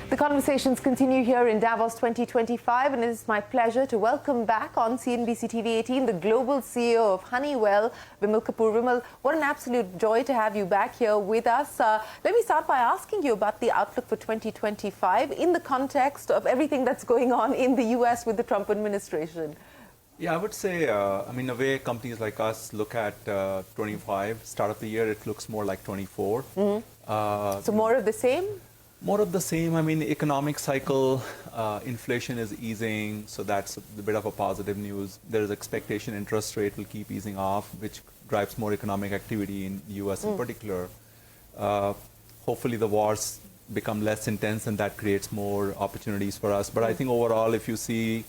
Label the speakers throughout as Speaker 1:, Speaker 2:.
Speaker 1: The conversations continue here in Davos 2025, and it is my pleasure to welcome back on CNBC-TV18 the global CEO of Honeywell, Vimal Kapur. Vimal, what an absolute joy to have you back here with us. Let me start by asking you about the outlook for 2025 in the context of everything that's going on in the US with the Trump administration.
Speaker 2: Yeah, I would say, the way companies like us look at 25, start of the year, it looks more like 24.
Speaker 1: So more of the same?
Speaker 2: More of the same. I mean, the economic cycle, inflation is easing, so that's a bit of a positive news. There is expectation interest rate will keep easing off, which drives more economic activity in the US in particular. Hopefully the wars become less intense and that creates more opportunities for us. But I think overall, if you see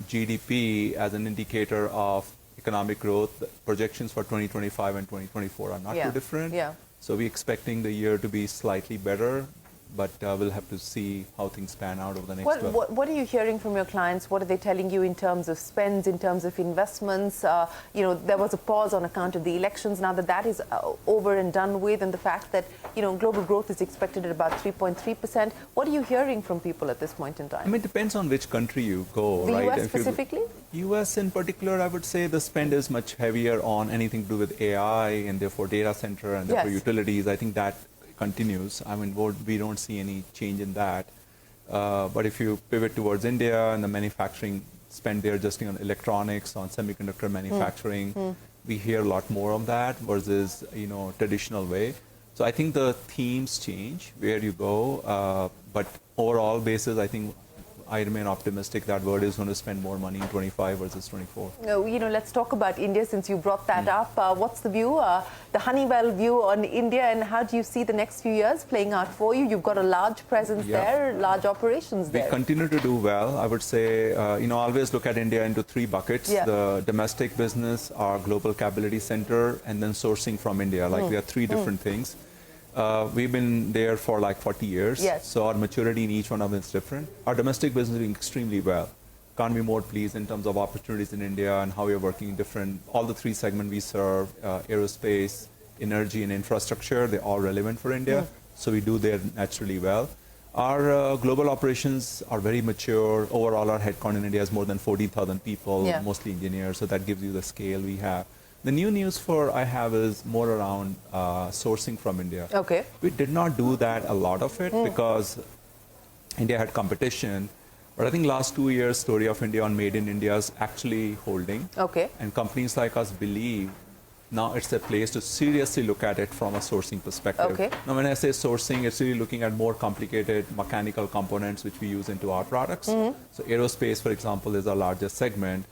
Speaker 2: GDP as an indicator of economic growth, projections for 2025 and 2024 are not too different. So we're expecting the year to be slightly better, but we'll have to see how things pan out over the next 12.
Speaker 1: What are you hearing from your clients? What are they telling you in terms of spends, in terms of investments? There was a pause on account of the elections. Now that that is over and done with, and the fact that, global growth is expected at about 3.3%, what are you hearing from people at this point in time?
Speaker 2: I mean, it depends on which country you go,
Speaker 1: the
Speaker 2: right?
Speaker 1: US specifically?
Speaker 2: US in particular, I would say the spend is much heavier on anything to do with AI and therefore data center and therefore utilities. I think that continues. I mean, we don't see any change in that. But if you pivot towards India and the manufacturing spend there just on electronics, on semiconductor manufacturing, we hear a lot more of that versus, traditional way. So I think the themes change where you go. But overall basis, I think I remain optimistic that world is going to spend more money in 25 versus 24.
Speaker 1: Let's talk about India since you brought that up. What's the view, the Honeywell view on India, and how do you see the next few years playing out for you? You've got a large presence there, large operations there.
Speaker 2: We continue to do well. I would say, always look at India into three buckets. The domestic business, our global capability center, and then sourcing from India. Like we have three different things. We've been there for like 40 years, so our maturity in each one of them is different. Our domestic business is doing extremely well. Can't be more pleased in terms of opportunities in India and how we are working in different, all the three segments we serve, aerospace, energy, and infrastructure, they're all relevant for India. So we do there naturally well. Our global operations are very mature. Overall, our headcount in India is more than 40,000 people, mostly engineers, so that gives you the scale we have. The new news I have is more around sourcing from India.
Speaker 1: Okay.
Speaker 2: We did not do that, a lot of it, because India had competition. But I think last 2 years, story of India on Made in India is actually holding.
Speaker 1: Okay.
Speaker 2: And companies like us believe now it's a place to seriously look at it from a sourcing perspective.
Speaker 1: Okay.
Speaker 2: Now, when I say sourcing, it's really looking at more complicated mechanical components which we use into our products. So aerospace, for example, is our largest segment.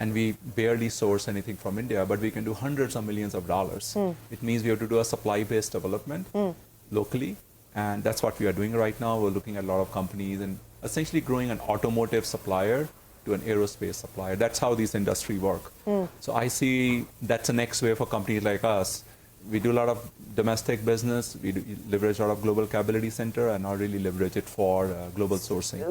Speaker 2: And we barely source anything from India, but we can do hundreds of millions of dollars. It means we have to do a supply-based development locally, and that's what we are doing right now. We're looking at a lot of companies and essentially growing an automotive supplier to an aerospace supplier. That's how these industries work. So I see that's the next way for companies like us. We do a lot of domestic business, we leverage a lot of global capability center, and now really leverage it for global sourcing.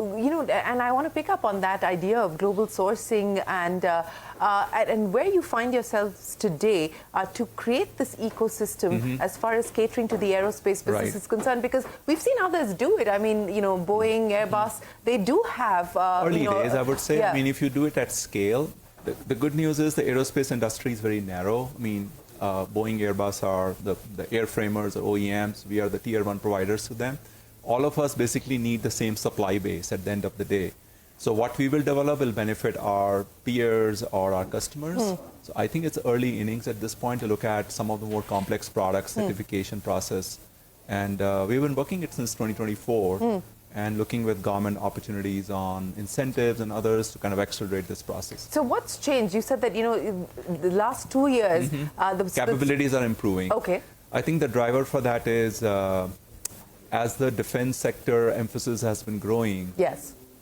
Speaker 1: And I want to pick up on that idea of global sourcing and where you find yourselves today to create this ecosystem as far as catering to the aerospace business is concerned, because we've seen others do it. I mean, Boeing, Airbus, they do have...
Speaker 2: Early days, I would say. I mean, if you do it at scale, the good news is the aerospace industry is very narrow. I mean, Boeing, Airbus are the airframers or OEMs. We are the tier 1 providers to them. All of us basically need the same supply base at the end of the day. So what we will develop will benefit our peers or our customers. So I think it's early innings at this point to look at some of the more complex products, certification process. And we've been working it since 2024. And looking with government opportunities on incentives and others to kind of accelerate this process.
Speaker 1: So what's changed? You said that, the last 2 years... the
Speaker 2: capabilities are improving.
Speaker 1: Okay.
Speaker 2: I think the driver for that is as the defense sector emphasis has been growing,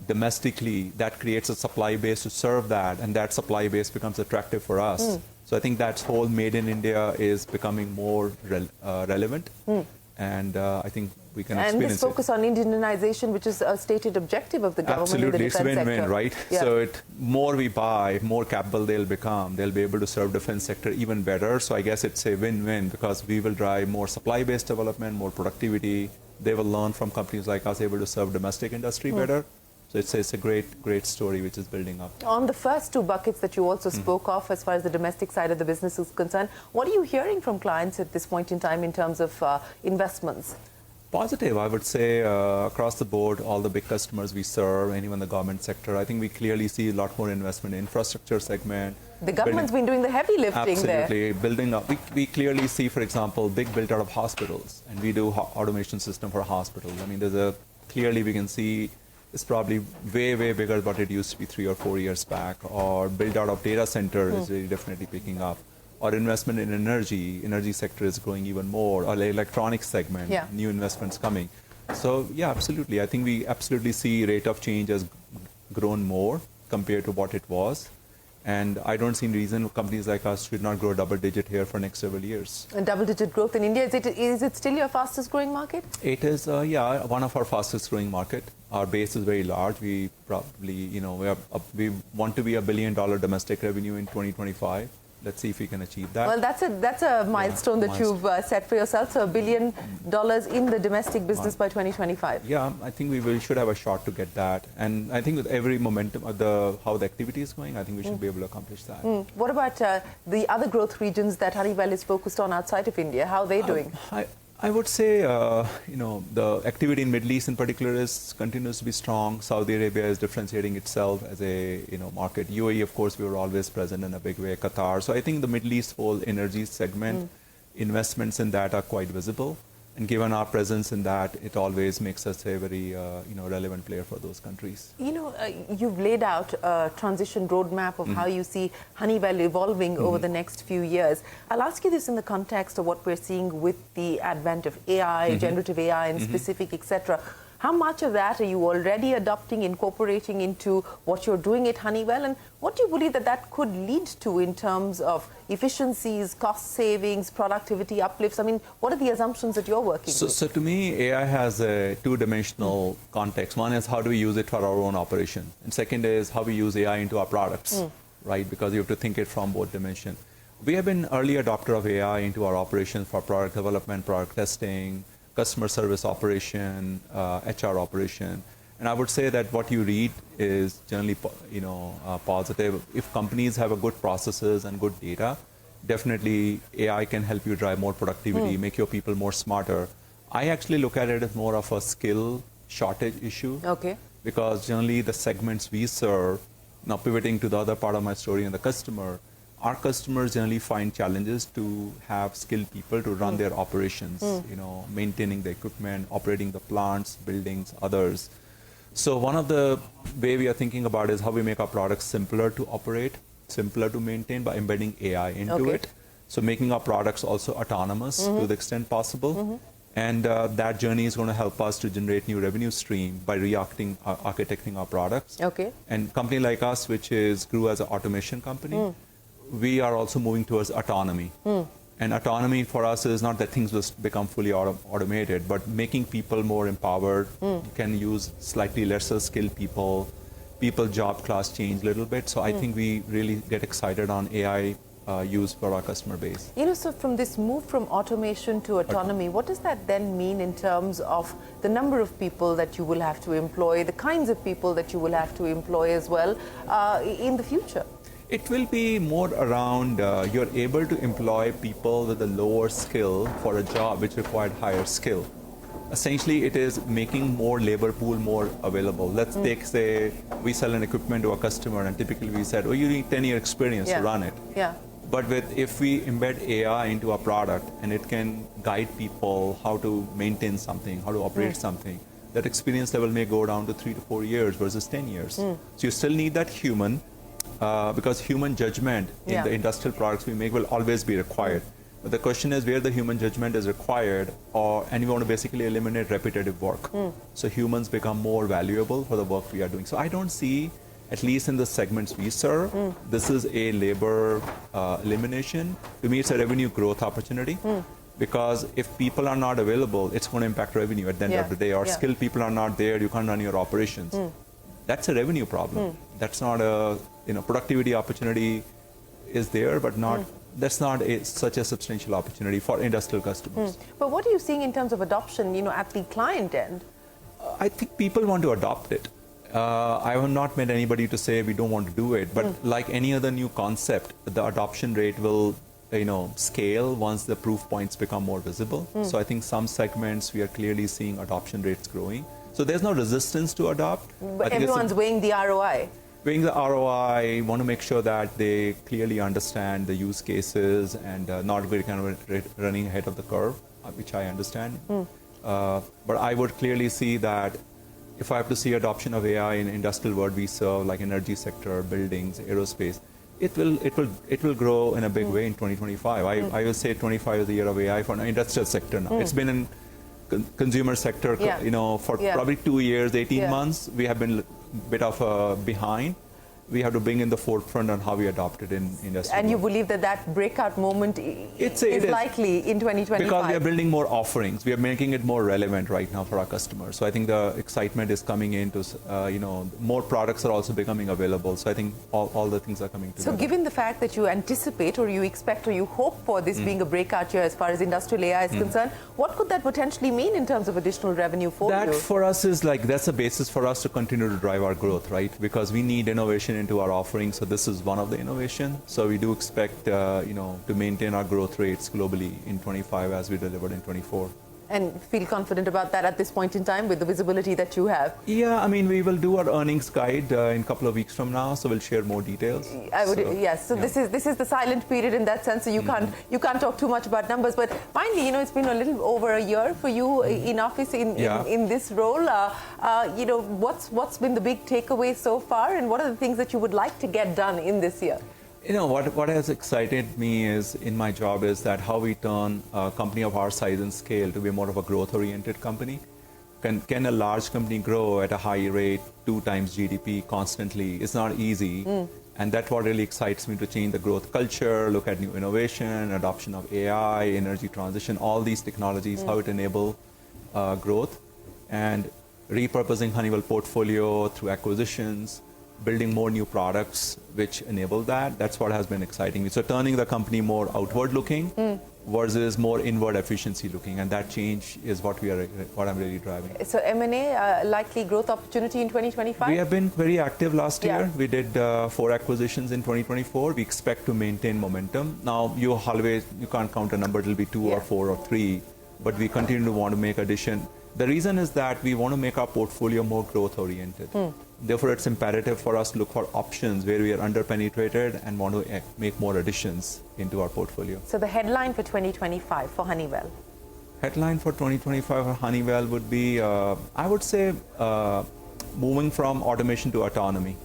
Speaker 2: domestically, that creates a supply base to serve that, and that supply base becomes attractive for us. So I think that whole Made in India is becoming more relevant. And I think we can experience it.
Speaker 1: And this focus on Indianization, which is a stated objective of the government in the defense sector.
Speaker 2: Absolutely, it's win-win, right? So more we buy, more capable they'll become. They'll be able to serve defense sector even better. So I guess it's a win-win because we will drive more supply-based development, more productivity, they will learn from companies like us able to serve domestic industry better. So it's a great story which is building up.
Speaker 1: On the first two buckets that you also spoke of, as far as the domestic side of the business is concerned, what are you hearing from clients at this point in time in terms of investments?
Speaker 2: Positive, I would say, across the board, all the big customers we serve, anyone in the government sector, I think we clearly see a lot more investment in infrastructure segment.
Speaker 1: The government's been doing the heavy lifting there.
Speaker 2: Absolutely, building up. We clearly see, for example, big build out of hospitals, and we do automation system for hospitals. I mean, clearly we can see it's probably way bigger than what it used to be 3 or 4 years back, or build out of data center is really definitely picking up. Or investment in energy sector is growing even more, or the electronics segment, new investments coming. So yeah, absolutely. I think we absolutely see rate of change has grown more compared to what it was. And I don't see any reason companies like us should not grow double-digit here for next several years.
Speaker 1: And double-digit growth in India, is it still your fastest-growing market?
Speaker 2: It is, yeah, one of our fastest-growing market. Our base is very large. We probably, we want to be $1 billion domestic revenue in 2025. Let's see if we can achieve that.
Speaker 1: Well, that's a milestone that you've set for yourself. So $1 billion in the domestic business by 2025.
Speaker 2: Yeah, I think we should have a shot to get that. And I think with every momentum, how the activity is going, I think we should be able to accomplish that.
Speaker 1: What about the other growth regions that Honeywell is focused on outside of India? How are they doing?
Speaker 2: I would say, the activity in Middle East in particular continues to be strong. Saudi Arabia is differentiating itself as a market. UAE, of course, we were always present in a big way. Qatar. So I think the Middle East whole energy segment, investments in that are quite visible. And given our presence in that, it always makes us a very relevant player for those countries.
Speaker 1: You've laid out a transition roadmap of how you see Honeywell evolving over the next few years. I'll ask you this in the context of what we're seeing with the advent of AI, generative AI in specific, etc. How much of that are you already adopting, incorporating into what you're doing at Honeywell? And what do you believe that could lead to in terms of efficiencies, cost savings, productivity uplifts? I mean, what are the assumptions that you're working with?
Speaker 2: So to me, AI has a two-dimensional context. One is how do we use it for our own operation? And second is how we use AI into our products, right? Because you have to think it from both dimensions. We have been early adopter of AI into our operations for product development, product testing, customer service operation, HR operation. And I would say that what you read is generally, positive. If companies have a good processes and good data, definitely AI can help you drive more productivity, make your people more smarter. I actually look at it as more of a skill shortage issue.
Speaker 1: Okay.
Speaker 2: Because generally the segments we serve, now pivoting to the other part of my story and the customer, our customers generally find challenges to have skilled people to run their operations, maintaining the equipment, operating the plants, buildings, others. So one of the way we are thinking about is how we make our products simpler to operate, simpler to maintain by embedding AI into it. So making our products also autonomous to the extent possible. And that journey is going to help us to generate new revenue stream by architecting our products.
Speaker 1: Okay.
Speaker 2: And company like us, which grew as an automation company, we are also moving towards autonomy. And autonomy for us is not that things will become fully automated, but making people more empowered. You can use slightly lesser skilled people job class change a little bit. So I think we really get excited on AI use for our customer base.
Speaker 1: So from this move from automation to autonomy, what does that then mean in terms of the number of people that you will have to employ, the kinds of people that you will have to employ as well in the future?
Speaker 2: It will be more around you're able to employ people with a lower skill for a job which required higher skill. Essentially, it is making more labor pool more available. Let's take, say, we sell an equipment to a customer and typically we said, oh, you need 10-year experience to run it.
Speaker 1: Yeah.
Speaker 2: But if we embed AI into our product and it can guide people how to maintain something, how to operate something, that experience level may go down to 3 to 4 years versus 10 years. So you still need that human, because human judgment in the industrial products we make will always be required. But the question is where the human judgment is required, and we want to basically eliminate repetitive work. So humans become more valuable for the work we are doing. So I don't see, at least in the segments we serve, this is a labor elimination. To me, it's a revenue growth opportunity. Because if people are not available, it's going to impact revenue at the end of the day. Or skilled people are not there, you can't run your operations. That's a revenue problem. That's not a, productivity opportunity is there, but not that's not such a substantial opportunity for industrial customers.
Speaker 1: But what are you seeing in terms of adoption, at the client end?
Speaker 2: I think people want to adopt it. I have not met anybody to say we don't want to do it, but like any other new concept, the adoption rate will scale once the proof points become more visible. So I think some segments we are clearly seeing adoption rates growing. So there's no resistance to adopt.
Speaker 1: But everyone's weighing the ROI.
Speaker 2: Weighing the ROI, want to make sure that they clearly understand the use cases and not very kind of running ahead of the curve, which I understand. But I would clearly see that if I have to see adoption of AI in industrial world we serve, like energy sector, buildings, aerospace, it will grow in a big way in 2025. I will say 25 is the year of AI for the industrial sector now. It's been in consumer sector, for probably 2 years, 18 months. We have been a bit of behind. We have to bring in the forefront on how we adopt it in industry.
Speaker 1: And you believe that breakout moment is likely in 2025?
Speaker 2: Because we are building more offerings. We are making it more relevant right now for our customers. So I think the excitement is coming into, more products are also becoming available. So I think all the things are coming together.
Speaker 1: So given the fact that you anticipate or you expect or you hope for this being a breakout year as far as industrial AI is concerned, what could that potentially mean in terms of additional revenue for you?
Speaker 2: That for us is that's a basis for us to continue to drive our growth, right? Because we need innovation into our offerings, so this is one of the innovation. So we do expect, to maintain our growth rates globally in 25 as we delivered in 24.
Speaker 1: And feel confident about that at this point in time with the visibility that you have?
Speaker 2: Yeah, I mean, we will do our earnings guide in a couple of weeks from now, so we'll share more details.
Speaker 1: Yes. So this is the silent period in that sense. So you can't talk too much about numbers. But finally, it's been a little over a year for you in office in this role. What's been the big takeaway so far, and what are the things that you would like to get done in this year?
Speaker 2: What has excited me is in my job is that how we turn a company of our size and scale to be more of a growth-oriented company. Can a large company grow at a high rate, 2 times GDP constantly? It's not easy. And that's what really excites me, to change the growth culture, look at new innovation, adoption of AI, energy transition, all these technologies, how it enable growth, and repurposing Honeywell portfolio through acquisitions, building more new products which enable that. That's what has been exciting me. So turning the company more outward looking versus more inward efficiency looking, and that change is what I'm really driving.
Speaker 1: So M&A, likely growth opportunity in 2025?
Speaker 2: We have been very active last year. We did 4 acquisitions in 2024. We expect to maintain momentum. Now you can't count a number, it'll be 2 or 4 or 3, but we continue to want to make addition. The reason is that we want to make our portfolio more growth oriented. Therefore, it's imperative for us to look for options where we are under-penetrated and want to make more additions into our portfolio.
Speaker 1: So the headline for 2025 for Honeywell?
Speaker 2: Headline for 2025 for Honeywell would be, I would say, moving from automation to autonomy.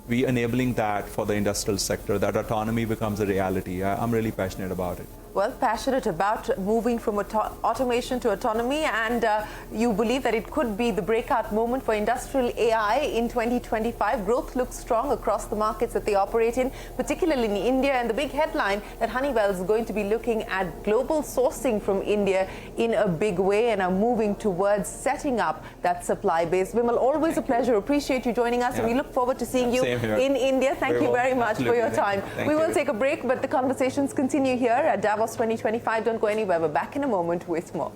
Speaker 2: We enabling that for the industrial sector, that autonomy becomes a reality. I'm really passionate about it.
Speaker 1: Well, passionate about moving from automation to autonomy, and you believe that it could be the breakout moment for industrial AI in 2025. Growth looks strong across the markets that they operate in, particularly in India, and the big headline that Honeywell is going to be looking at global sourcing from India in a big way and are moving towards setting up that supply base. Vimal, always a pleasure. Appreciate you joining us, and we look forward to seeing you in India. Thank you very much for your time. We will take a break, but the conversations continue here at Davos 2025. Don't go anywhere. We're back in a moment with more.